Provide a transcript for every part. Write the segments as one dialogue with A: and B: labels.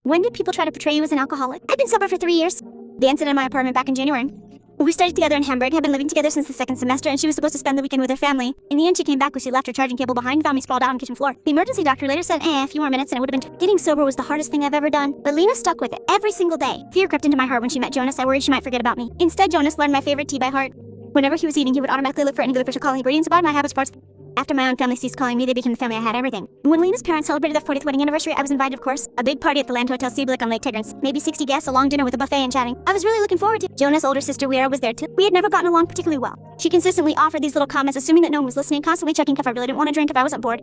A: When did people try to portray you as an alcoholic? I've been sober for 3 years. The incident in my apartment back in January. We studied together in Hamburg, had been living together since the second semester, and she was supposed to spend the weekend with her family. In the end, she came back when she left her charging cable behind and found me sprawled out on the kitchen floor. The emergency doctor later said, a few more minutes and it would have been. Getting sober was the hardest thing I've ever done, but Lena stuck with it every single day. Fear crept into my heart when she met Jonas. I worried she might forget about me. Instead, Jonas learned my favorite tea by heart. Whenever he was eating, he would automatically look for any good official calling ingredients about my habits parts. After my own family ceased calling me, they became the family I had everything. When Lena's parents celebrated their 40th wedding anniversary, I was invited, of course. A big party at the Land Hotel Seablick on Lake Tigrins. Maybe 60 guests, a long dinner with a buffet and chatting. I was really looking forward to it. Jonah's older sister, Weira, was there too. We had never gotten along particularly well. She consistently offered these little comments, assuming that no one was listening, constantly checking if I really didn't want to drink, if I wasn't bored.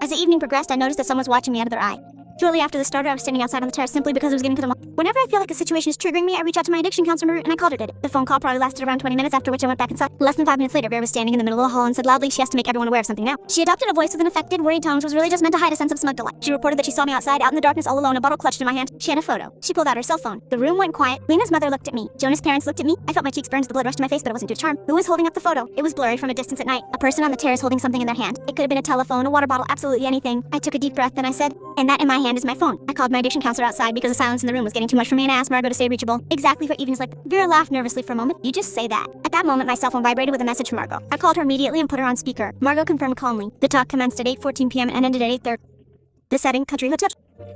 A: As the evening progressed, I noticed that someone was watching me out of their eye. Shortly after the starter, I was standing outside on the terrace simply because it was getting to the mall. Whenever I feel like a situation is triggering me, I reach out to my addiction counselor and I called her it. The phone call probably lasted around 20 minutes, after which I went back inside. Less than 5 minutes later, Vera was standing in the middle of the hall and said loudly she has to make everyone aware of something now. She adopted a voice with an affected, worried tone, which was really just meant to hide a sense of smug delight. She reported that she saw me outside, out in the darkness, all alone, a bottle clutched in my hand. She had a photo. She pulled out her cell phone. The room went quiet. Lena's mother looked at me. Jonas' parents looked at me. I felt my cheeks burn as the blood rushed to my face, but it wasn't due to charm. Who was holding up the photo? It was blurry from a distance at night. A person on the terrace holding something in their hand. It could have been a telephone, a water bottle, absolutely anything. I took a deep breath, then I said, and that in my hand is my phone. I called my addiction counselor outside because the silence in the room was getting too much for me, and I asked Margot to stay reachable. Exactly for evenings like that. Vera laughed nervously for a moment. You just say that. At that moment, my cell phone vibrated with a message from Margot. I called her immediately and put her on speaker. Margot confirmed calmly. The talk commenced at 8:14 p.m. and ended at 8:30. The setting, country hotel.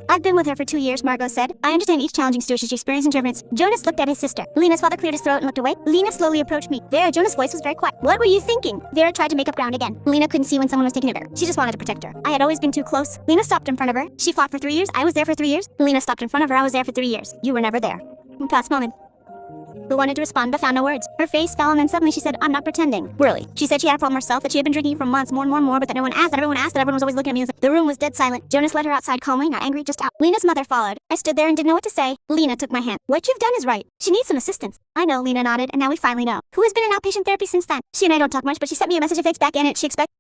A: I've been with her for 2 years, Margot said. I understand each challenging situation she experienced in Germans. Jonas looked at his sister. Lena's father cleared his throat and looked away. Lena slowly approached me. Vera, Jonas' voice was very quiet. What were you thinking? Vera tried to make up ground again. Lena couldn't see when someone was taking her. She just wanted to protect her. I had always been too close. Lena stopped in front of her. She fought for 3 years. I was there for 3 years. Lena stopped in front of her. I was there for 3 years. You were never there. Past moment. Who wanted to respond but found no words. Her face fell and then suddenly she said, I'm not pretending. Really. She said she had a problem herself, that she had been drinking for months, more, but that no one asked, that everyone asked, that everyone was always looking at me. The room was dead silent. Jonas led her outside calmly, not angry, just out. Lena's mother followed. I stood there and didn't know what to say. Lena took my hand. What you've done is right. She needs some assistance. I know, Lena nodded, and now we finally know. Who has been in outpatient therapy since then? She and I don't talk much, but she sent me a message if it's back in it. She expects